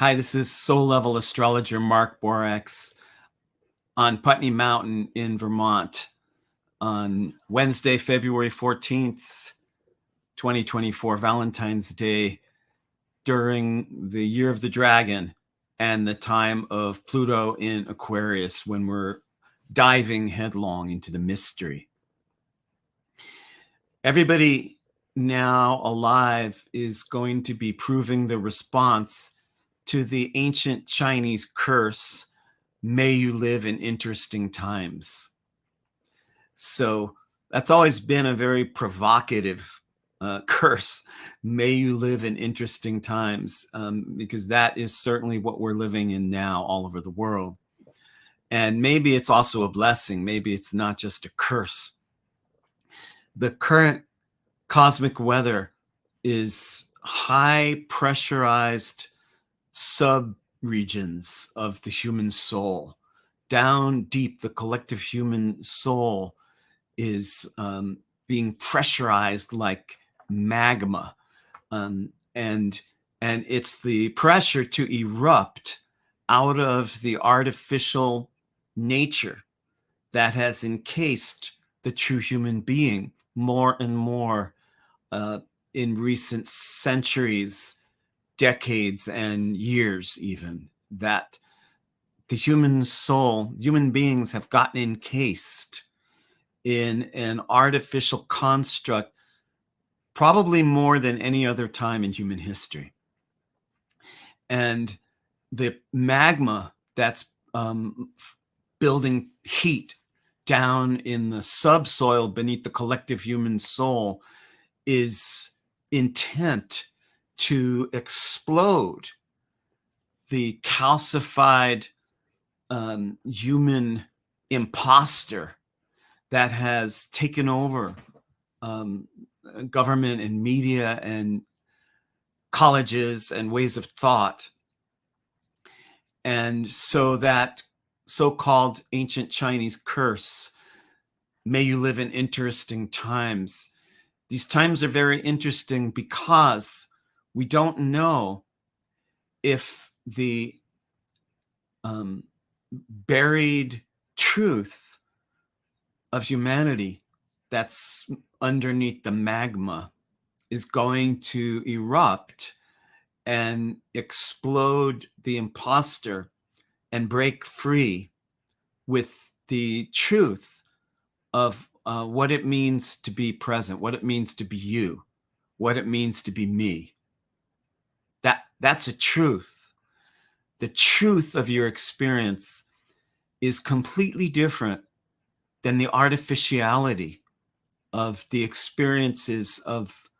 Hi, this is soul level astrologer Mark Borax on Putney Mountain in Vermont on Wednesday, February 14th, 2024, Valentine's Day, during the year of the dragon and the time of Pluto in Aquarius, when we're diving headlong into the mystery. Everybody now alive is going to be proving the response to the ancient Chinese curse, "May you live in interesting times." So that's always been a very provocative curse. May you live in interesting times, because that is certainly what we're living in now all over the world. And maybe it's also a blessing. Maybe it's not just a curse. The current cosmic weather is high pressurized sub-regions of the human soul. Down deep, the collective human soul is being pressurized like magma. And it's the pressure to erupt out of the artificial nature that has encased the true human being more and more in recent centuries, decades, and years even, that the human soul, human beings have gotten encased in an artificial construct, probably more than any other time in human history. And the magma that's building heat down in the subsoil beneath the collective human soul is intent to explode the calcified human imposter that has taken over government and media and colleges and ways of thought. And so that so-called ancient Chinese curse, "May you live in interesting times." These times are very interesting because we don't know if the buried truth of humanity that's underneath the magma is going to erupt and explode the imposter and break free with the truth of what it means to be present, what it means to be you, what it means to be me. That's a truth. The truth of your experience is completely different than the artificiality of the experiences of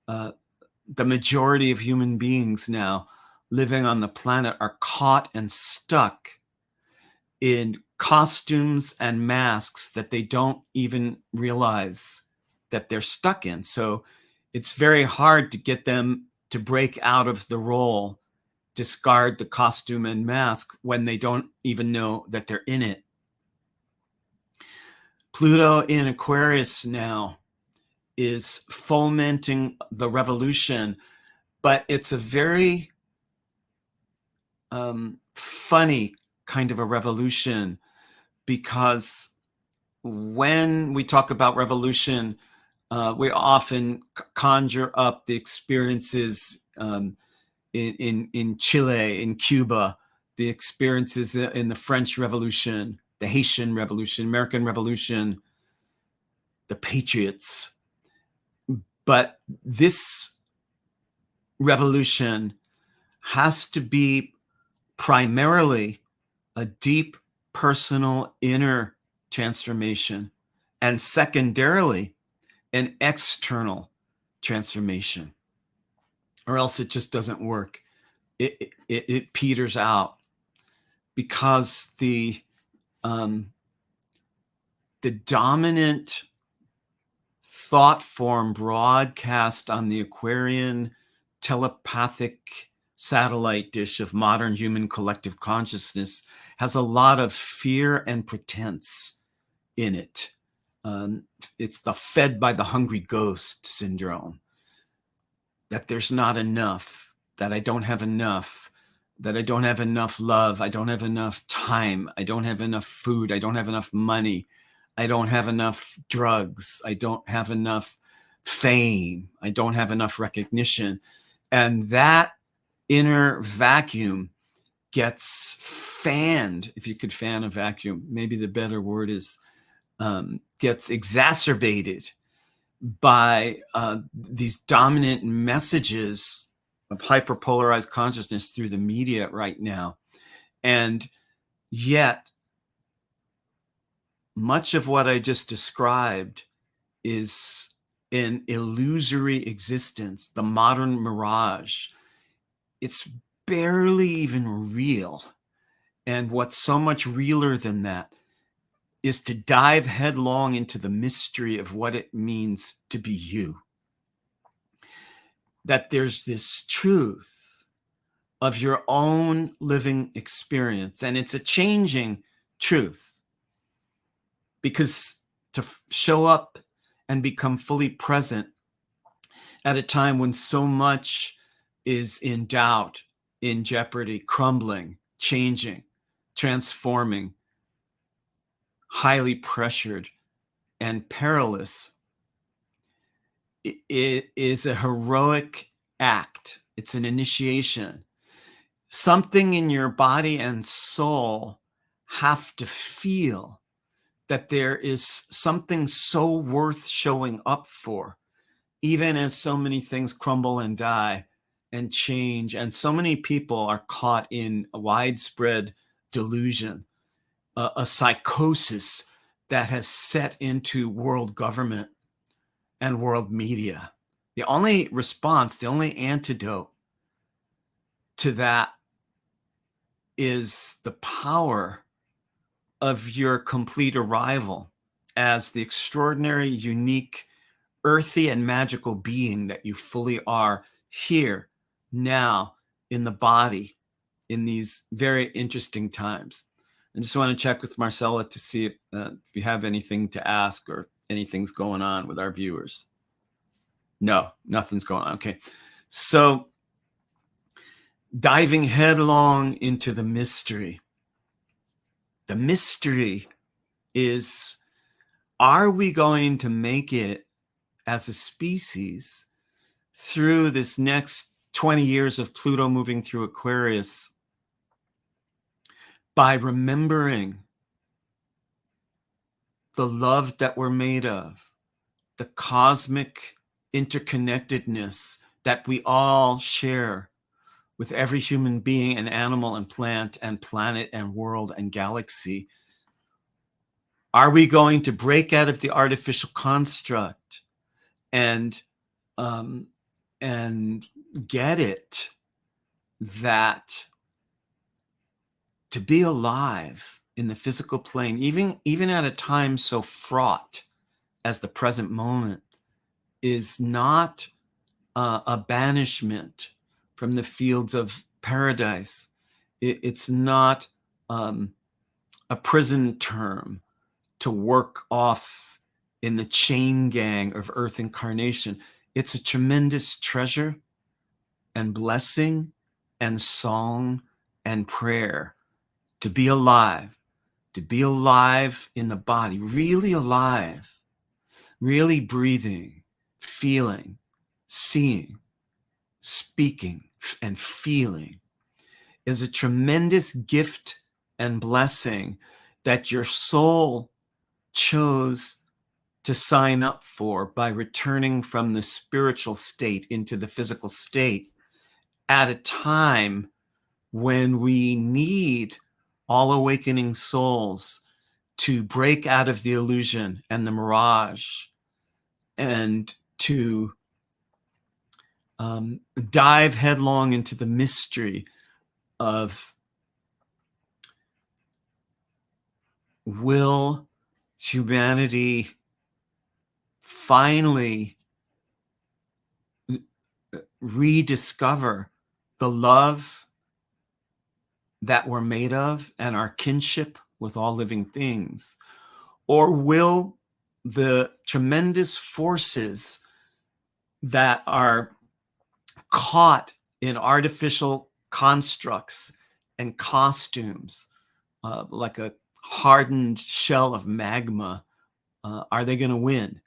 the majority of human beings now living on the planet are caught and stuck in costumes and masks that they don't even realize that they're stuck in. So it's very hard to get them to break out of the role, discard the costume and mask when they don't even know that they're in it. Pluto in Aquarius now is fomenting the revolution, but it's a very funny kind of a revolution, because when we talk about revolution, we often conjure up the experiences in Chile, in Cuba, the experiences in the French Revolution, the Haitian Revolution, American Revolution, the Patriots. But this revolution has to be primarily a deep personal inner transformation, and secondarily an external transformation, or else it just doesn't work. It peters out, because the dominant thought form broadcast on the Aquarian telepathic satellite dish of modern human collective consciousness has a lot of fear and pretense in it. It's the fed by the hungry ghost syndrome, that there's not enough, that I don't have enough, that I don't have enough love, I don't have enough time, I don't have enough food, I don't have enough money, I don't have enough drugs, I don't have enough fame, I don't have enough recognition. And that inner vacuum gets fanned, if you could fan a vacuum, maybe the better word is gets exacerbated by these dominant messages of hyperpolarized consciousness through the media right now. And yet, much of what I just described is an illusory existence, the modern mirage. It's barely even real. And what's so much realer than that is to dive headlong into the mystery of what it means to be you. That there's this truth of your own living experience, and it's a changing truth, because to show up and become fully present at a time when so much is in doubt, in jeopardy, crumbling, changing, transforming, highly pressured, and perilous, it is a heroic act. It's an initiation. Something in your body and soul have to feel that there is something so worth showing up for, even as so many things crumble and die and change, and so many people are caught in a widespread delusion, a psychosis that has set into world government and world media. The only response, the only antidote to that is the power of your complete arrival as the extraordinary, unique, earthy, and magical being that you fully are here, now, in the body, in these very interesting times. I just want to check with Marcella to see if you have anything to ask or anything's going on with our viewers. No, nothing's going on. Okay. So diving headlong into the mystery. The mystery is, are we going to make it as a species through this next 20 years of Pluto moving through Aquarius by remembering the love that we're made of, the cosmic interconnectedness that we all share with every human being and animal and plant and planet and world and galaxy? Are we going to break out of the artificial construct and get it that to be alive in the physical plane, even at a time so fraught as the present moment, is not a banishment from the fields of paradise. It's not a prison term to work off in the chain gang of Earth incarnation. It's a tremendous treasure and blessing and song and prayer to be alive in the body, really alive, really breathing, feeling, seeing, speaking, and feeling is a tremendous gift and blessing that your soul chose to sign up for by returning from the spiritual state into the physical state at a time when we need all awakening souls to break out of the illusion and the mirage and to dive headlong into the mystery of, will humanity finally rediscover the love that we're made of and our kinship with all living things? Or will the tremendous forces that are caught in artificial constructs and costumes, like a hardened shell of magma. Are they going to win?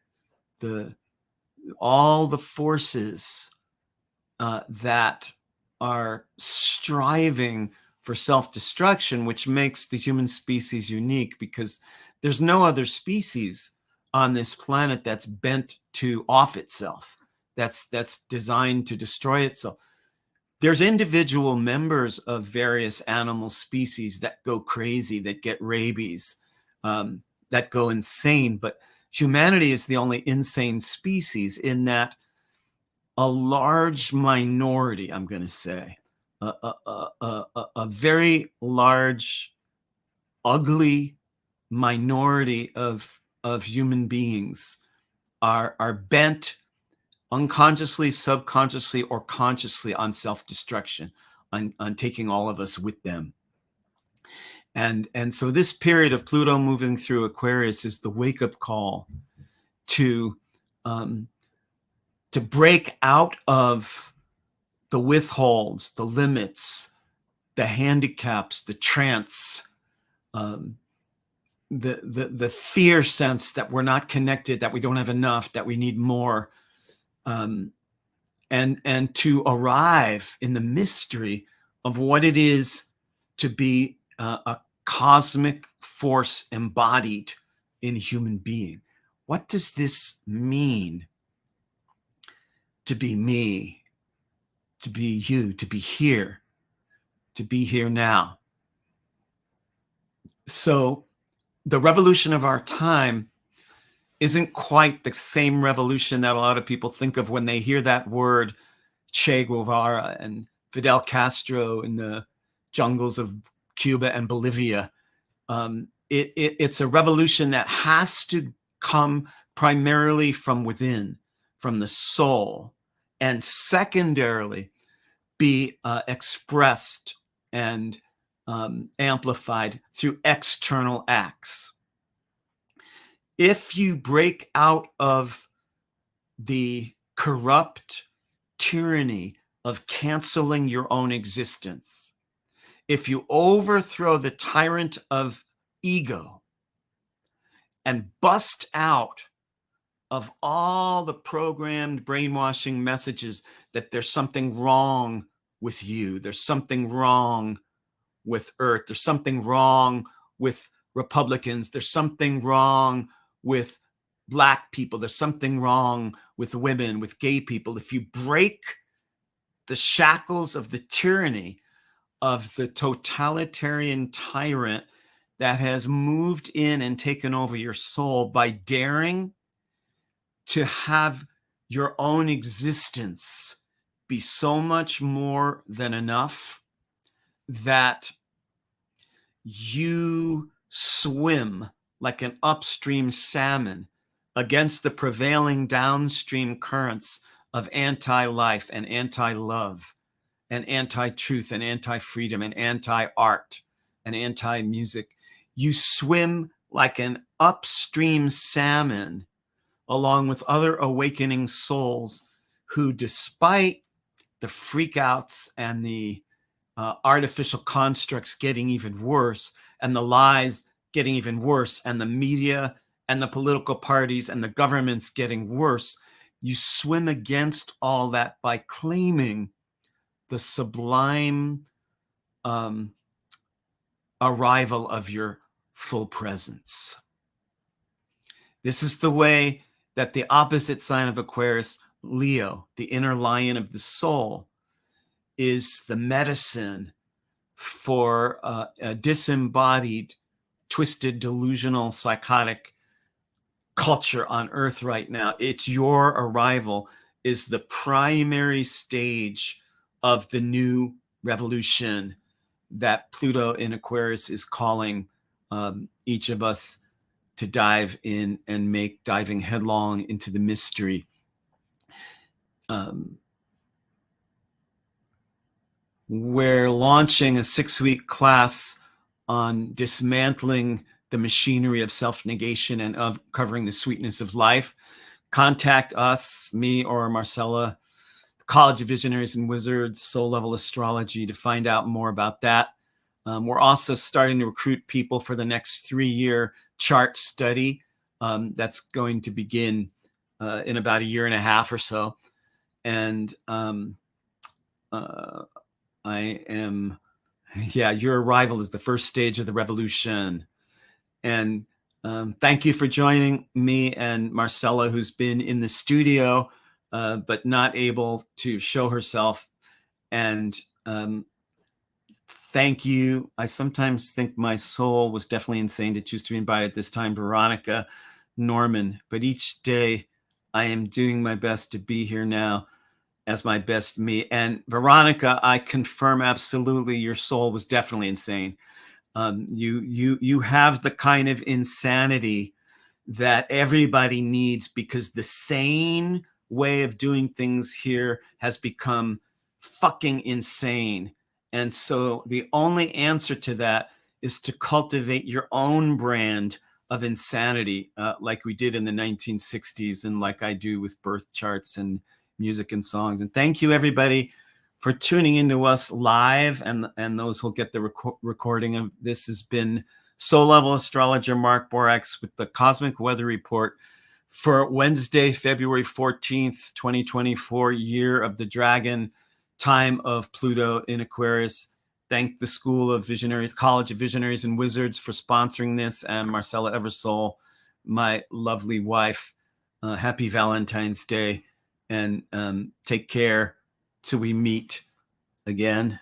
All the forces that are striving for self-destruction, which makes the human species unique, because there's no other species on this planet that's bent to off itself, that's designed to destroy itself. There's individual members of various animal species that go crazy, that get rabies, that go insane, but humanity is the only insane species, in that a large minority, I'm going to say, a very large, ugly minority of human beings are bent unconsciously, subconsciously, or consciously on self-destruction, on taking all of us with them. And so this period of Pluto moving through Aquarius is the wake-up call to break out of the withholds, the limits, the handicaps, the trance, the fear sense that we're not connected, that we don't have enough, that we need more, and to arrive in the mystery of what it is to be a cosmic force embodied in a human being. What does this mean to be me, to be you, to be here now? So the revolution of our time isn't quite the same revolution that a lot of people think of when they hear that word Che Guevara and Fidel Castro in the jungles of Cuba and Bolivia. It's a revolution that has to come primarily from within, from the soul, and secondarily be expressed and amplified through external acts. If you break out of the corrupt tyranny of canceling your own existence, if you overthrow the tyrant of ego and bust out of all the programmed brainwashing messages that there's something wrong with you, there's something wrong with Earth, there's something wrong with Republicans, there's something wrong with Black people, there's something wrong with women, with gay people. If you break the shackles of the tyranny of the totalitarian tyrant that has moved in and taken over your soul by daring to have your own existence be so much more than enough that you swim like an upstream salmon against the prevailing downstream currents of anti-life and anti-love and anti-truth and anti-freedom and anti-art and anti-music. You swim like an upstream salmon along with other awakening souls who, despite the freakouts and the artificial constructs getting even worse, and the lies getting even worse, and the media and the political parties and the governments getting worse, you swim against all that by claiming the sublime arrival of your full presence. This is the way that the opposite sign of Aquarius, Leo, the inner lion of the soul, is the medicine for a disembodied, twisted, delusional, psychotic culture on Earth right now. It's your arrival is the primary stage of the new revolution that Pluto in Aquarius is calling each of us to dive in and make diving headlong into the mystery. We're launching a 6-week class on dismantling the machinery of self-negation and uncovering the sweetness of life. Contact us, me or Marcella. The College of Visionaries and Wizards, Soul Level Astrology, to find out more about that. We're also starting to recruit people for the next 3-year chart study that's going to begin in about 1.5 years or so. And your arrival is the first stage of the revolution. And thank you for joining me and Marcella, who's been in the studio, but not able to show herself. And thank you. I sometimes think my soul was definitely insane to choose to be invited this time, Veronica, Norman. But each day I am doing my best to be here now as my best me. And Veronica, I confirm absolutely your soul was definitely insane. You have the kind of insanity that everybody needs, because the sane way of doing things here has become fucking insane. And so the only answer to that is to cultivate your own brand of insanity, like we did in the 1960s and like I do with birth charts and music and songs. And thank you, everybody, for tuning into us live, and those who'll get the recording of this. Has been Soul Level Astrologer Mark Borax with the Cosmic Weather Report for Wednesday, February 14th, 2024, year of the dragon, time of Pluto in Aquarius. Thank the School of Visionaries, College of Visionaries and Wizards for sponsoring this, and Marcella Eversole, my lovely wife. Happy Valentine's Day, and take care till we meet again.